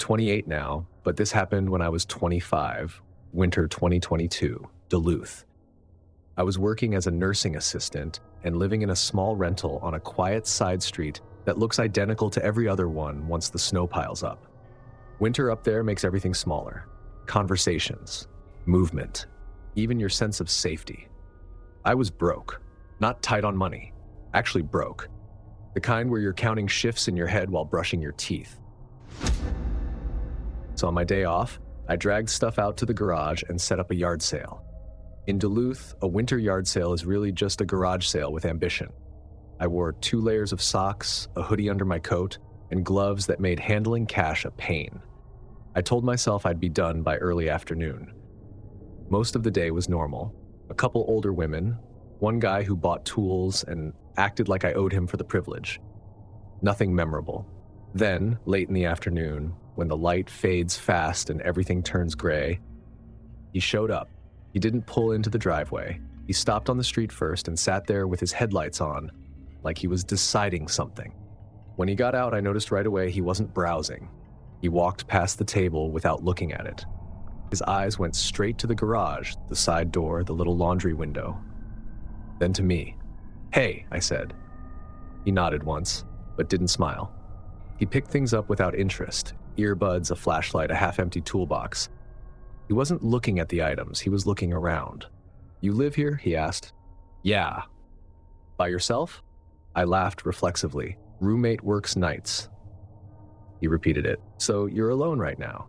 28 now, but this happened when I was 25, winter 2022, Duluth. I was working as a nursing assistant and living in a small rental on a quiet side street that looks identical to every other one once the snow piles up. Winter up there makes everything smaller. Conversations, movement, even your sense of safety. I was broke, not tight on money, actually broke. The kind where you're counting shifts in your head while brushing your teeth. So on my day off, I dragged stuff out to the garage and set up a yard sale. In Duluth, a winter yard sale is really just a garage sale with ambition. I wore 2 layers of socks, a hoodie under my coat, and gloves that made handling cash a pain. I told myself I'd be done by early afternoon. Most of the day was normal. A couple older women, one guy who bought tools and acted like I owed him for the privilege. Nothing memorable. Then, late in the afternoon, when the light fades fast and everything turns gray, he showed up. He didn't pull into the driveway. He stopped on the street first and sat there with his headlights on, like he was deciding something. When he got out, I noticed right away he wasn't browsing. He walked past the table without looking at it. His eyes went straight to the garage, the side door, the little laundry window. Then to me. "Hey," I said. He nodded once, but didn't smile. He picked things up without interest, earbuds, a flashlight, a half-empty toolbox. He wasn't looking at the items, he was looking around. "You live here?" he asked. "Yeah." "By yourself?" I laughed reflexively. "Roommate works nights." He repeated it. "So you're alone right now?"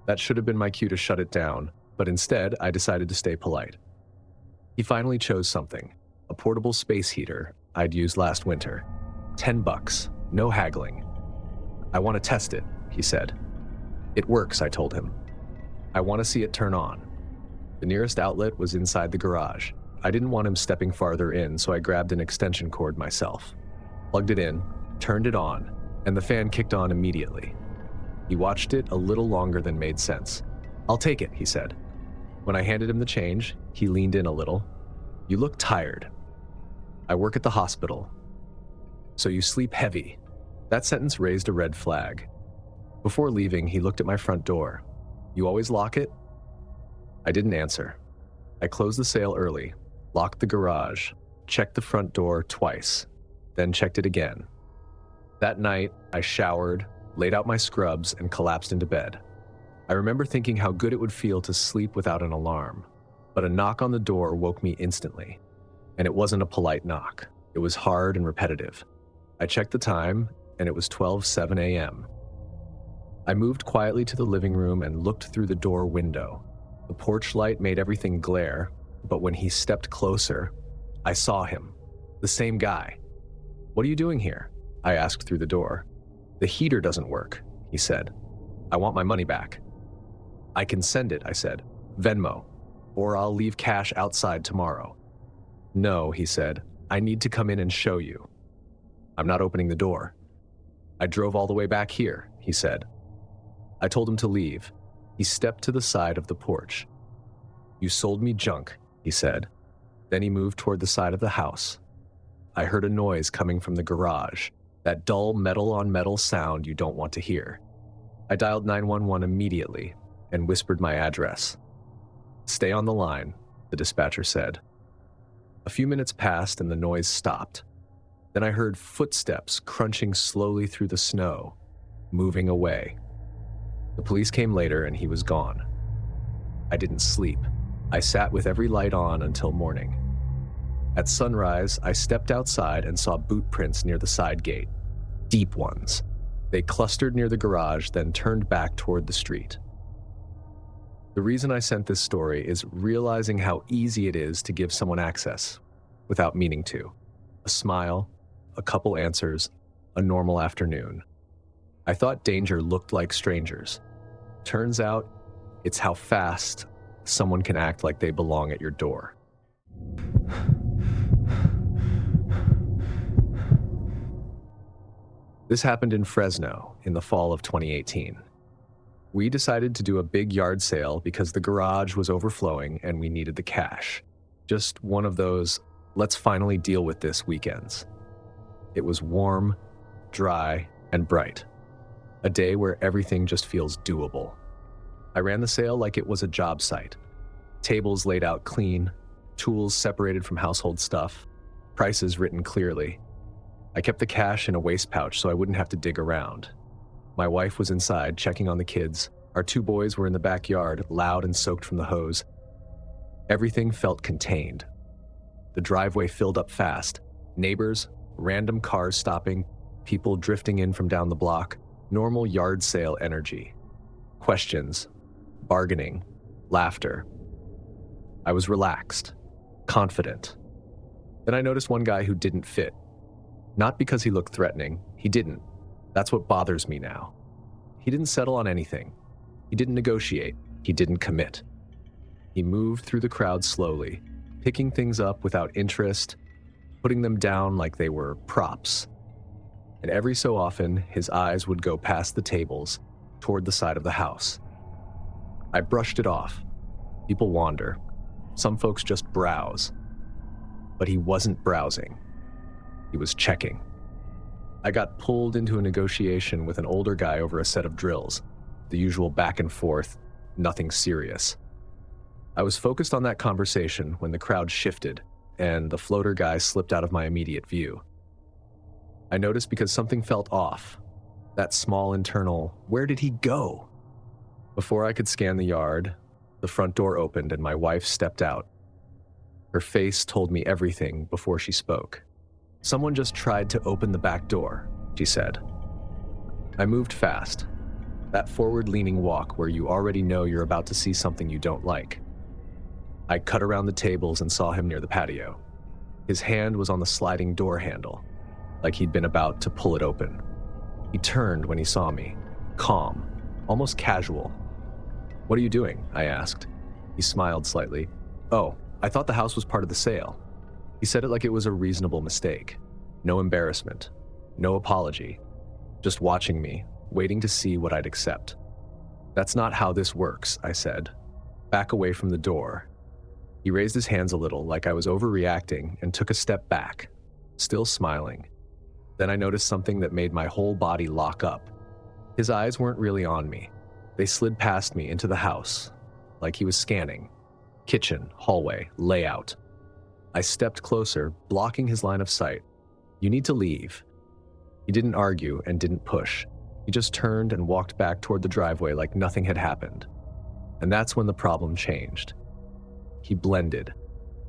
That should have been my cue to shut it down, but instead I decided to stay polite. He finally chose something, a portable space heater I'd used last winter. $10, no haggling. "I want to test it," he said. "It works," I told him. "I want to see it turn on." The nearest outlet was inside the garage. I didn't want him stepping farther in, so I grabbed an extension cord myself. Plugged it in, turned it on, and the fan kicked on immediately. He watched it a little longer than made sense. "I'll take it," he said. When I handed him the change, he leaned in a little. "You look tired." "I work at the hospital." "So you sleep heavy." That sentence raised a red flag. Before leaving, he looked at my front door. "You always lock it?" I didn't answer. I closed the sale early, locked the garage, checked the front door twice, then checked it again. That night, I showered, laid out my scrubs, and collapsed into bed. I remember thinking how good it would feel to sleep without an alarm, but a knock on the door woke me instantly. And it wasn't a polite knock. It was hard and repetitive. I checked the time, and it was 12:07 a.m. I moved quietly to the living room and looked through the door window. The porch light made everything glare, but when he stepped closer, I saw him. The same guy. "What are you doing here?" I asked through the door. "The heater doesn't work," he said. "I want my money back." "I can send it," I said. "Venmo. Or I'll leave cash outside tomorrow." "No," he said. "I need to come in and show you." "I'm not opening the door." "I drove all the way back here," he said. I told him to leave. He stepped to the side of the porch. "You sold me junk," he said. Then he moved toward the side of the house. I heard a noise coming from the garage, that dull metal-on-metal sound you don't want to hear. I dialed 911 immediately and whispered my address. "Stay on the line," the dispatcher said. A few minutes passed and the noise stopped. Then I heard footsteps crunching slowly through the snow, moving away. The police came later and he was gone. I didn't sleep. I sat with every light on until morning. At sunrise, I stepped outside and saw boot prints near the side gate. Deep ones. They clustered near the garage, then turned back toward the street. The reason I sent this story is realizing how easy it is to give someone access without meaning to. A smile, a couple answers, a normal afternoon. I thought danger looked like strangers. Turns out, it's how fast someone can act like they belong at your door. This happened in Fresno in the fall of 2018. We decided to do a big yard sale because the garage was overflowing and we needed the cash. Just one of those, let's finally deal with this weekends. It was warm, dry, and bright. A day where everything just feels doable. I ran the sale like it was a job site. Tables laid out clean, tools separated from household stuff, prices written clearly. I kept the cash in a waist pouch so I wouldn't have to dig around. My wife was inside, checking on the kids. Our 2 boys were in the backyard, loud and soaked from the hose. Everything felt contained. The driveway filled up fast. Neighbors, random cars stopping, people drifting in from down the block, normal yard sale energy. Questions, bargaining, laughter. I was relaxed, confident. Then I noticed one guy who didn't fit. Not because he looked threatening, he didn't. That's what bothers me now. He didn't settle on anything. He didn't negotiate. He didn't commit. He moved through the crowd slowly, picking things up without interest, putting them down like they were props. And every so often, his eyes would go past the tables, toward the side of the house. I brushed it off. People wander. Some folks just browse. But he wasn't browsing. He was checking. I got pulled into a negotiation with an older guy over a set of drills, the usual back and forth, nothing serious. I was focused on that conversation when the crowd shifted and the floater guy slipped out of my immediate view. I noticed because something felt off. That small internal, where did he go? Before I could scan the yard, the front door opened and my wife stepped out. Her face told me everything before she spoke. "Someone just tried to open the back door," she said. I moved fast. That forward-leaning walk where you already know you're about to see something you don't like. I cut around the tables and saw him near the patio. His hand was on the sliding door handle, like he'd been about to pull it open. He turned when he saw me, calm, almost casual. "What are you doing?" I asked. He smiled slightly. "Oh, I thought the house was part of the sale." He said it like it was a reasonable mistake. No embarrassment, no apology, just watching me, waiting to see what I'd accept. "That's not how this works," I said. "Back away from the door." He raised his hands a little, like I was overreacting, and took a step back, still smiling. Then I noticed something that made my whole body lock up. His eyes weren't really on me. They slid past me into the house, like he was scanning. Kitchen, hallway, layout. I stepped closer, blocking his line of sight. "You need to leave." He didn't argue and didn't push. He just turned and walked back toward the driveway like nothing had happened. And that's when the problem changed. He blended.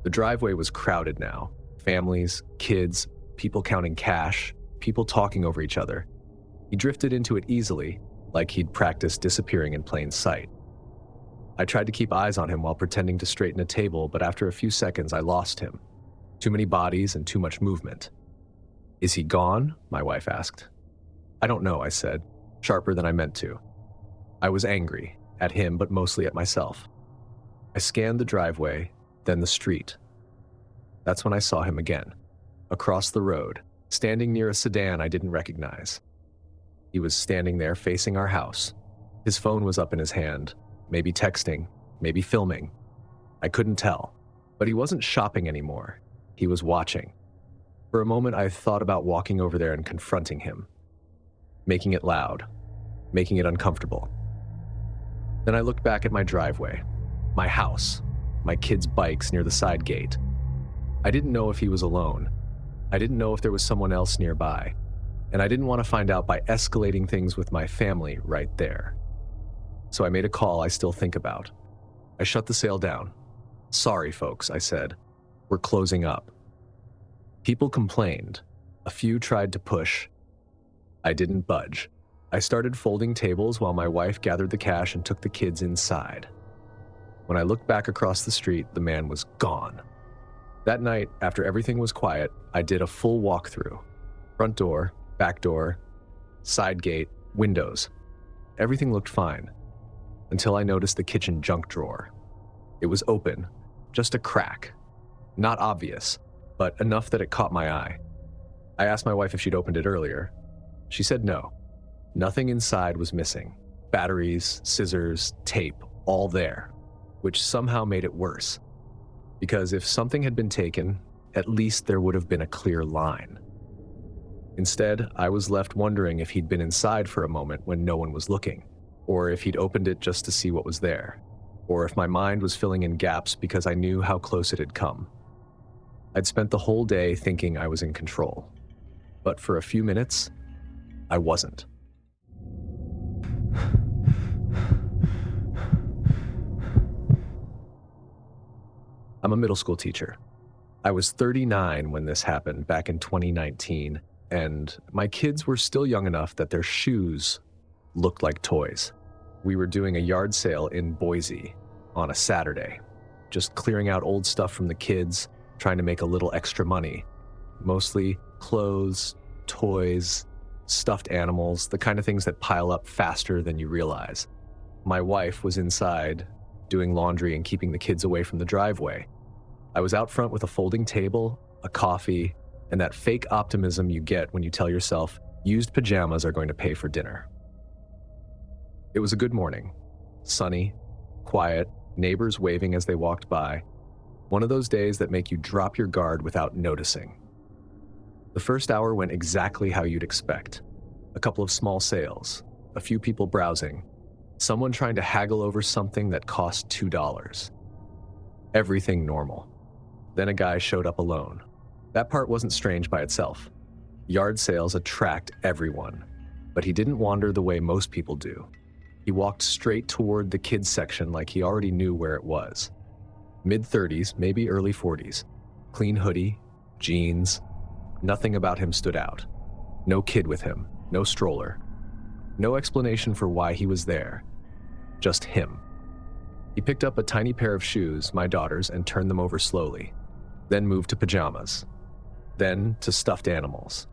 The driveway was crowded now. Families, kids, people counting cash, people talking over each other. He drifted into it easily, like he'd practiced disappearing in plain sight. I tried to keep eyes on him while pretending to straighten a table, but after a few seconds I lost him. Too many bodies and too much movement. "Is he gone?" my wife asked. "I don't know," I said, sharper than I meant to. I was angry, at him but mostly at myself. I scanned the driveway, then the street. That's when I saw him again, across the road, standing near a sedan I didn't recognize. He was standing there facing our house. His phone was up in his hand, maybe texting, maybe filming. I couldn't tell, but he wasn't shopping anymore. He was watching. For a moment, I thought about walking over there and confronting him, making it loud, making it uncomfortable. Then I looked back at my driveway, my house, my kids' bikes near the side gate. I didn't know if he was alone. I didn't know if there was someone else nearby, and I didn't want to find out by escalating things with my family right there. So I made a call I still think about. I shut the sale down. "Sorry, folks," I said. "We're closing up." People complained. A few tried to push. I didn't budge. I started folding tables while my wife gathered the cash and took the kids inside. When I looked back across the street, the man was gone. That night, after everything was quiet, I did a full walkthrough. Front door, back door, side gate, windows. Everything looked fine, until I noticed the kitchen junk drawer. It was open, just a crack. Not obvious, but enough that it caught my eye. I asked my wife if she'd opened it earlier. She said no. Nothing inside was missing. Batteries, scissors, tape, all there, which somehow made it worse. Because if something had been taken, at least there would have been a clear line. Instead, I was left wondering if he'd been inside for a moment when no one was looking, or if he'd opened it just to see what was there, or if my mind was filling in gaps because I knew how close it had come. I'd spent the whole day thinking I was in control, but for a few minutes, I wasn't. I'm a middle school teacher. I was 39 when this happened back in 2019, and my kids were still young enough that their shoes looked like toys. We were doing a yard sale in Boise on a Saturday, just clearing out old stuff from the kids, trying to make a little extra money. Mostly clothes, toys, stuffed animals, the kind of things that pile up faster than you realize. My wife was inside doing laundry and keeping the kids away from the driveway. I was out front with a folding table, a coffee, and that fake optimism you get when you tell yourself used pajamas are going to pay for dinner. It was a good morning. Sunny, quiet, neighbors waving as they walked by. One of those days that make you drop your guard without noticing. The first hour went exactly how you'd expect. A couple of small sales, a few people browsing, someone trying to haggle over something that cost $2. Everything normal. Then a guy showed up alone. That part wasn't strange by itself. Yard sales attract everyone, but he didn't wander the way most people do. He walked straight toward the kids section like he already knew where it was. Mid-30s, maybe early 40s. Clean hoodie, jeans. Nothing about him stood out. No kid with him, no stroller. No explanation for why he was there. Just him. He picked up a tiny pair of shoes, my daughter's, and turned them over slowly. Then moved to pajamas. Then to stuffed animals.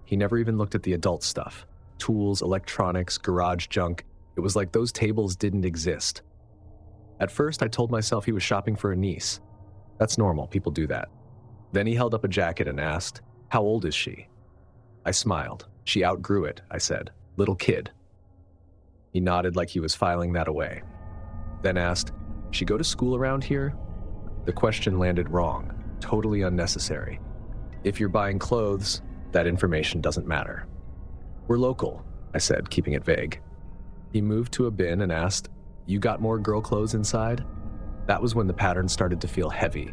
He never even looked at the adult stuff. Tools, electronics, garage junk. It was like those tables didn't exist. At first, I told myself he was shopping for a niece. That's normal, people do that. Then he held up a jacket and asked, "How old is she?" I smiled. "She outgrew it," I said. "Little kid." He nodded like he was filing that away. Then asked, "She go to school around here?" The question landed wrong, totally unnecessary. If you're buying clothes, that information doesn't matter. "We're local," I said, keeping it vague. He moved to a bin and asked, "You got more girl clothes inside?" That was when the pattern started to feel heavy.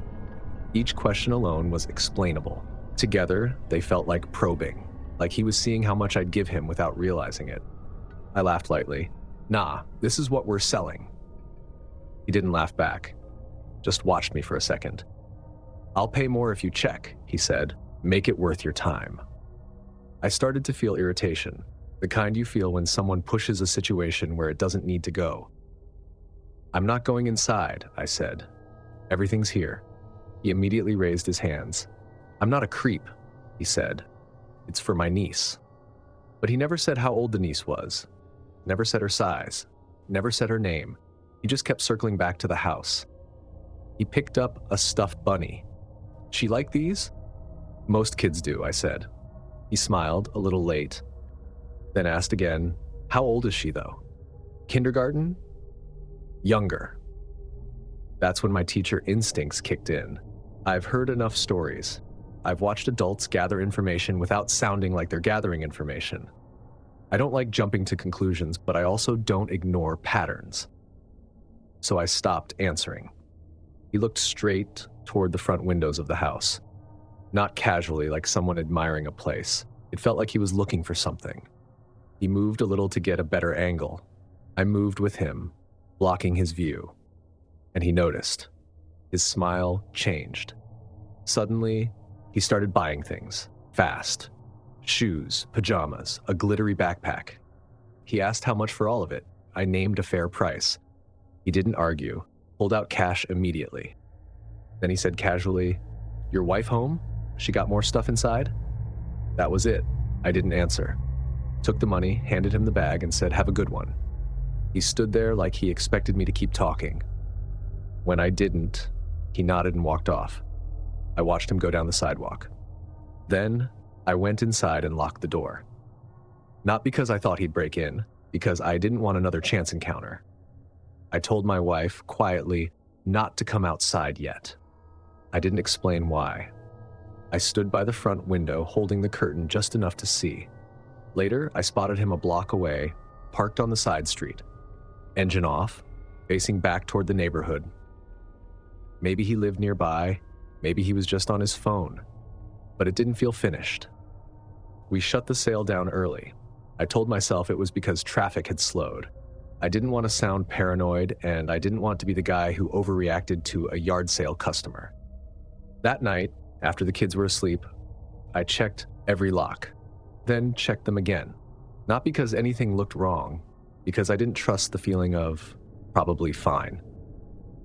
Each question alone was explainable. Together, they felt like probing, like he was seeing how much I'd give him without realizing it. I laughed lightly. "Nah, this is what we're selling." He didn't laugh back, just watched me for a second. "I'll pay more if you check," he said. "Make it worth your time." I started to feel irritation, the kind you feel when someone pushes a situation where it doesn't need to go. "I'm not going inside," I said. "Everything's here." He immediately raised his hands. "I'm not a creep," he said. "It's for my niece." But he never said how old the niece was, never said her size, never said her name. He just kept circling back to the house. He picked up a stuffed bunny. "She like these?" "Most kids do," I said. He smiled, a little late, then asked again, "How old is she, though?" "Kindergarten?" "Younger." That's when my teacher instincts kicked in. I've heard enough stories. I've watched adults gather information without sounding like they're gathering information. I don't like jumping to conclusions, but I also don't ignore patterns. So I stopped answering. He looked straight toward the front windows of the house. Not casually, like someone admiring a place. It felt like he was looking for something. He moved a little to get a better angle. I moved with him, blocking his view. And he noticed. His smile changed. Suddenly, he started buying things, fast. Shoes, pajamas, a glittery backpack. He asked how much for all of it. I named a fair price. He didn't argue, pulled out cash immediately. Then he said casually, "Your wife home? She got more stuff inside?" That was it. I didn't answer. Took the money, handed him the bag, and said, "Have a good one." He stood there like he expected me to keep talking. When I didn't, he nodded and walked off. I watched him go down the sidewalk. Then, I went inside and locked the door. Not because I thought he'd break in, because I didn't want another chance encounter. I told my wife, quietly, not to come outside yet. I didn't explain why. I stood by the front window, holding the curtain just enough to see. Later, I spotted him a block away, parked on the side street. Engine off, facing back toward the neighborhood. Maybe he lived nearby, maybe he was just on his phone, but it didn't feel finished. We shut the sale down early. I told myself it was because traffic had slowed. I didn't want to sound paranoid, and I didn't want to be the guy who overreacted to a yard sale customer. That night, after the kids were asleep, I checked every lock, then checked them again. Not because anything looked wrong, because I didn't trust the feeling of probably fine.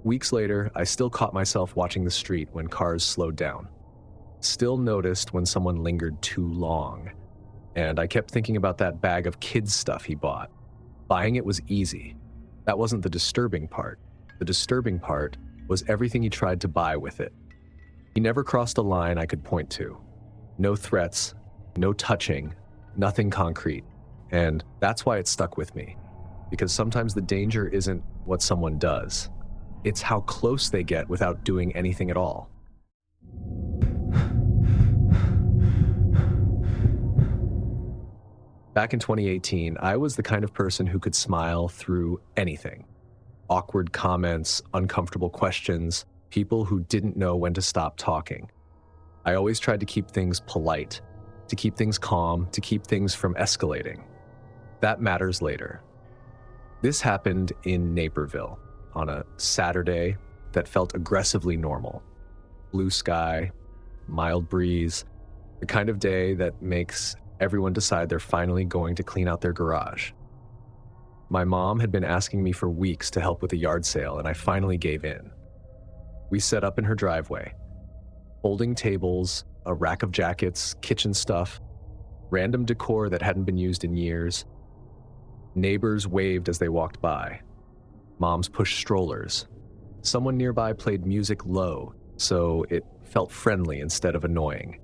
Weeks later, I still caught myself watching the street when cars slowed down. Still noticed when someone lingered too long. And I kept thinking about that bag of kids' stuff he bought. Buying it was easy. That wasn't the disturbing part. The disturbing part was everything he tried to buy with it. He never crossed a line I could point to. No threats, no touching, nothing concrete. And that's why it stuck with me. Because sometimes the danger isn't what someone does. It's how close they get without doing anything at all. Back in 2018, I was the kind of person who could smile through anything. Awkward comments, uncomfortable questions, people who didn't know when to stop talking. I always tried to keep things polite, to keep things calm, to keep things from escalating. That matters later. This happened in Naperville on a Saturday that felt aggressively normal. Blue sky, mild breeze, the kind of day that makes everyone decide they're finally going to clean out their garage. My mom had been asking me for weeks to help with a yard sale, and I finally gave in. We set up in her driveway. Folding tables, a rack of jackets, kitchen stuff, random decor that hadn't been used in years. Neighbors waved as they walked by. Moms pushed strollers. Someone nearby played music low, so it felt friendly instead of annoying.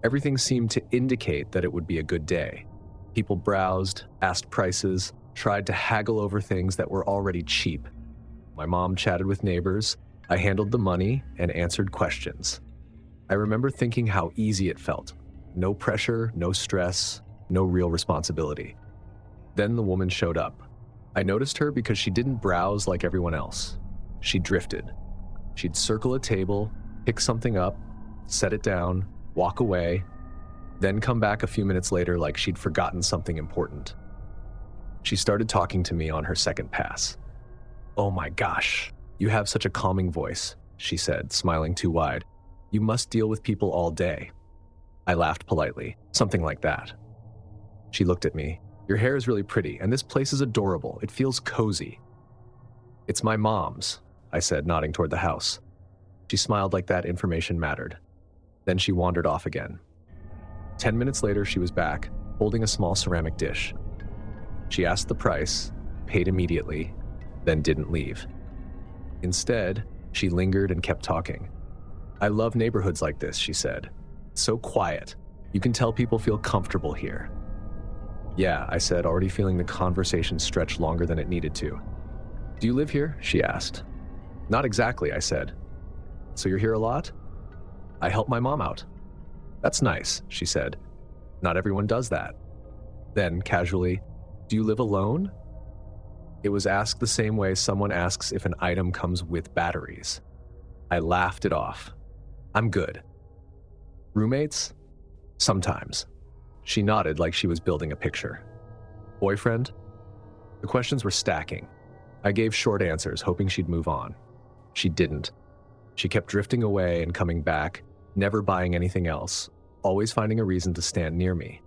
Everything seemed to indicate that it would be a good day. People browsed, asked prices, tried to haggle over things that were already cheap. My mom chatted with neighbors. I handled the money and answered questions. I remember thinking how easy it felt. No pressure, no stress, no real responsibility. Then the woman showed up. I noticed her because she didn't browse like everyone else. She drifted. She'd circle a table, pick something up, set it down, walk away, then come back a few minutes later like she'd forgotten something important. She started talking to me on her second pass. "Oh my gosh, you have such a calming voice," she said, smiling too wide. "You must deal with people all day." I laughed politely, something like that. She looked at me. "Your hair is really pretty, and this place is adorable. It feels cozy." "It's my mom's," I said, nodding toward the house. She smiled like that information mattered. Then she wandered off again. 10 minutes later, she was back, holding a small ceramic dish. She asked the price, paid immediately, then didn't leave. Instead, she lingered and kept talking. "I love neighborhoods like this," she said. "So quiet. You can tell people feel comfortable here." "Yeah," I said, already feeling the conversation stretch longer than it needed to. "Do you live here?" she asked. "Not exactly," I said. "So you're here a lot?" "I help my mom out." "That's nice," she said. "Not everyone does that." Then, casually, "Do you live alone?" It was asked the same way someone asks if an item comes with batteries. I laughed it off. "I'm good." "Roommates?" "Sometimes." She nodded like she was building a picture. "Boyfriend?" The questions were stacking. I gave short answers, hoping she'd move on. She didn't. She kept drifting away and coming back, never buying anything else, always finding a reason to stand near me.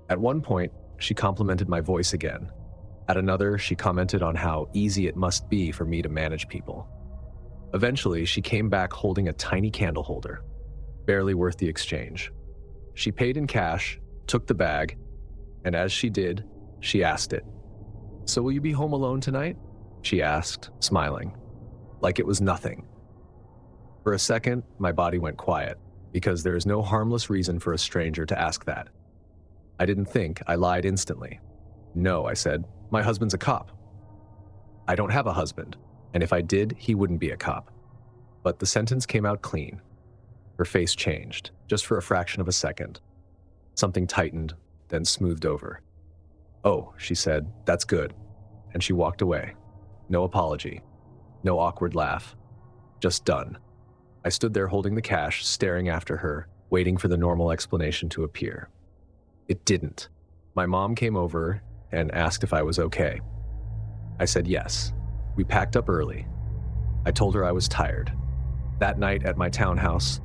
At one point, she complimented my voice again. At another, she commented on how easy it must be for me to manage people. Eventually, she came back holding a tiny candle holder, barely worth the exchange. She paid in cash, took the bag, and as she did, she asked it. "So will you be home alone tonight?" she asked, smiling, like it was nothing. For a second, my body went quiet, because there is no harmless reason for a stranger to ask that. I didn't think, I lied instantly. "No," I said, "my husband's a cop." "I don't have a husband, and if I did, he wouldn't be a cop." But the sentence came out clean. Her face changed, just for a fraction of a second. Something tightened, then smoothed over. "Oh," she said, "that's good." And she walked away. No apology. No awkward laugh. Just done. I stood there holding the cash, staring after her, waiting for the normal explanation to appear. It didn't. My mom came over and asked if I was okay. I said yes. We packed up early. I told her I was tired. That night at my townhouse,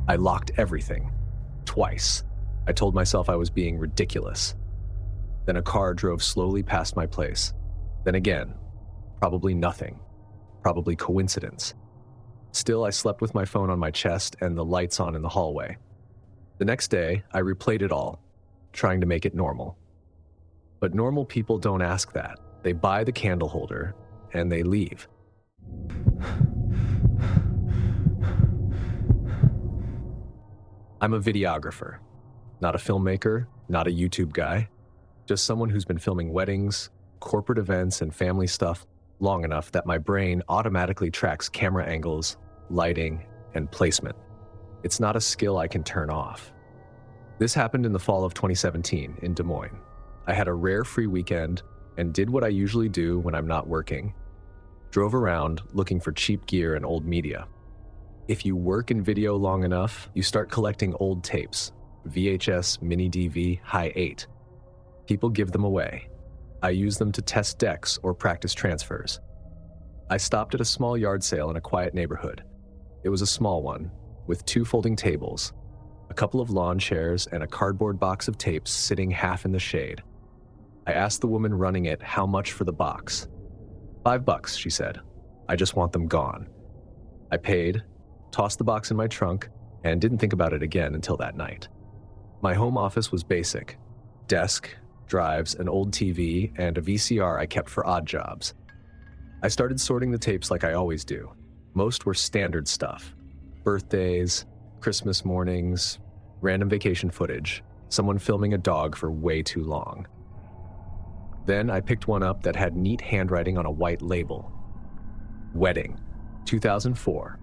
I locked everything. Twice. I told myself I was being ridiculous. Then a car drove slowly past my place. Then again. Probably nothing. Probably coincidence. Still, I slept with my phone on my chest and the lights on in the hallway. The next day, I replayed it all, trying to make it normal. But normal people don't ask that. They buy the candle holder, and they leave. I'm a videographer, not a filmmaker, not a YouTube guy, just someone who's been filming weddings, corporate events, and family stuff long enough that my brain automatically tracks camera angles, lighting, and placement. It's not a skill I can turn off. This happened in the fall of 2017 in Des Moines. I had a rare free weekend and did what I usually do when I'm not working. Drove around looking for cheap gear and old media. If you work in video long enough, you start collecting old tapes, VHS, mini DV, high 8. People give them away. I use them to test decks or practice transfers. I stopped at a small yard sale in a quiet neighborhood. It was a small one, with 2 folding tables, a couple of lawn chairs, and a cardboard box of tapes sitting half in the shade. I asked the woman running it how much for the box. $5, she said. I just want them gone. I paid, tossed the box in my trunk, and didn't think about it again until that night. My home office was basic. Desk, drives, an old TV, and a VCR I kept for odd jobs. I started sorting the tapes like I always do. Most were standard stuff. Birthdays, Christmas mornings, random vacation footage, someone filming a dog for way too long. Then I picked one up that had neat handwriting on a white label. Wedding, 2004.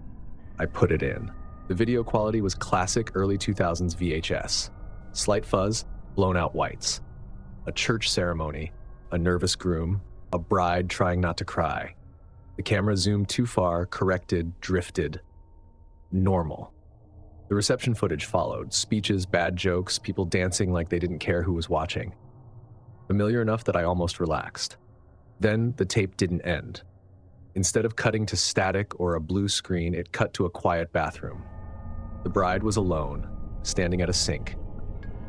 I put it in. The video quality was classic early 2000s VHS. Slight fuzz, blown out whites. A church ceremony, a nervous groom, a bride trying not to cry. The camera zoomed too far, corrected, drifted. Normal. The reception footage followed, speeches, bad jokes, people dancing like they didn't care who was watching. Familiar enough that I almost relaxed. Then the tape didn't end. Instead of cutting to static or a blue screen, it cut to a quiet bathroom. The bride was alone, standing at a sink.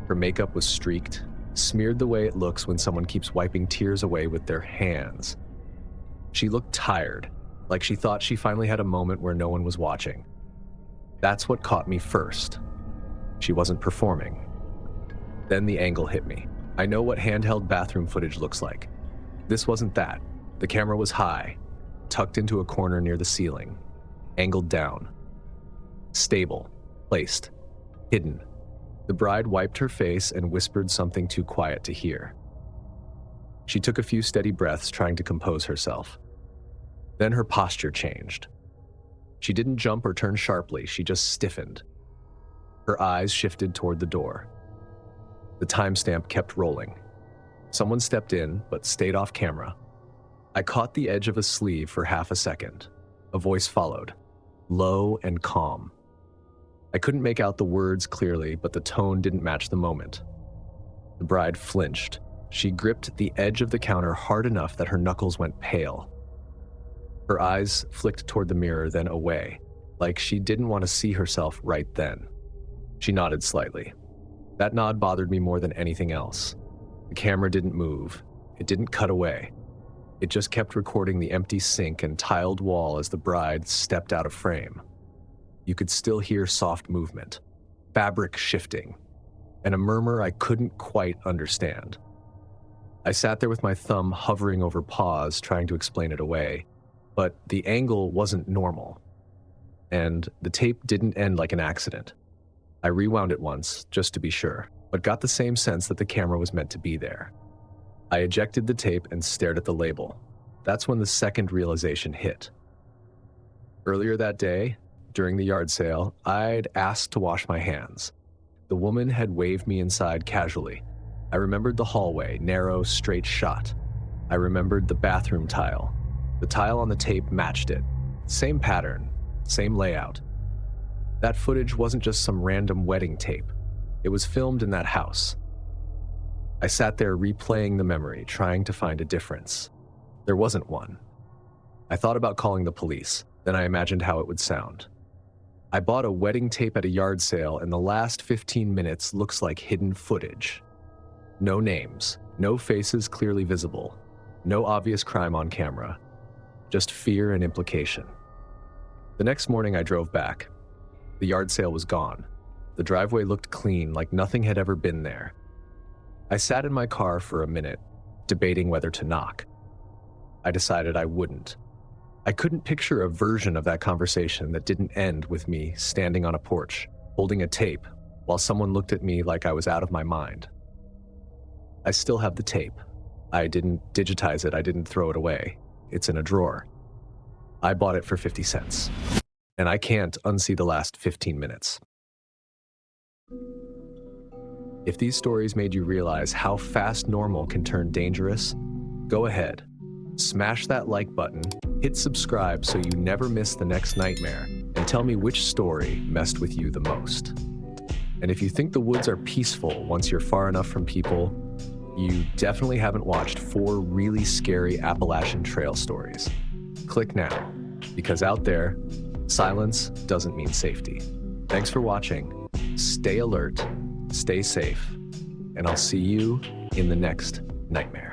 Her makeup was streaked, smeared the way it looks when someone keeps wiping tears away with their hands. She looked tired, like she thought she finally had a moment where no one was watching. That's what caught me first. She wasn't performing. Then the angle hit me. I know what handheld bathroom footage looks like. This wasn't that. The camera was high, tucked into a corner near the ceiling, angled down. Stable, placed, hidden. The bride wiped her face and whispered something too quiet to hear. She took a few steady breaths, trying to compose herself. Then her posture changed. She didn't jump or turn sharply, she just stiffened. Her eyes shifted toward the door. The timestamp kept rolling. Someone stepped in, but stayed off camera. I caught the edge of a sleeve for half a second. A voice followed, low and calm. I couldn't make out the words clearly, but the tone didn't match the moment. The bride flinched. She gripped the edge of the counter hard enough that her knuckles went pale. Her eyes flicked toward the mirror, then away, like she didn't want to see herself right then. She nodded slightly. That nod bothered me more than anything else. The camera didn't move. It didn't cut away. It just kept recording the empty sink and tiled wall as the bride stepped out of frame. You could still hear soft movement, fabric shifting, and a murmur I couldn't quite understand. I sat there with my thumb hovering over pause, trying to explain it away, but the angle wasn't normal, and the tape didn't end like an accident. I rewound it once, just to be sure, but got the same sense that the camera was meant to be there. I ejected the tape and stared at the label. That's when the second realization hit. Earlier that day, During the yard sale, I'd asked to wash my hands. The woman had waved me inside casually. I remembered the hallway, narrow, straight shot. I remembered the bathroom tile. The tile on the tape matched it. Same pattern, same layout. That footage wasn't just some random wedding tape. It was filmed in that house. I sat there replaying the memory, trying to find a difference. There wasn't one. I thought about calling the police, then I imagined how it would sound. I bought a wedding tape at a yard sale, and the last 15 minutes looks like hidden footage. No names, no faces clearly visible, no obvious crime on camera, just fear and implication. The next morning I drove back. The yard sale was gone. The driveway looked clean, like nothing had ever been there. I sat in my car for a minute, debating whether to knock. I decided I wouldn't. I couldn't picture a version of that conversation that didn't end with me standing on a porch, holding a tape, while someone looked at me like I was out of my mind. I still have the tape. I didn't digitize it, I didn't throw it away. It's in a drawer. I bought it for 50 cents. And I can't unsee the last 15 minutes. If these stories made you realize how fast normal can turn dangerous, go ahead. Smash that like button, hit subscribe so you never miss the next nightmare, and tell me which story messed with you the most. And if you think the woods are peaceful once you're far enough from people, you definitely haven't watched 4 really scary Appalachian Trail stories. Click now, because out there, silence doesn't mean safety. Thanks for watching. Stay alert, stay safe, and I'll see you in the next nightmare.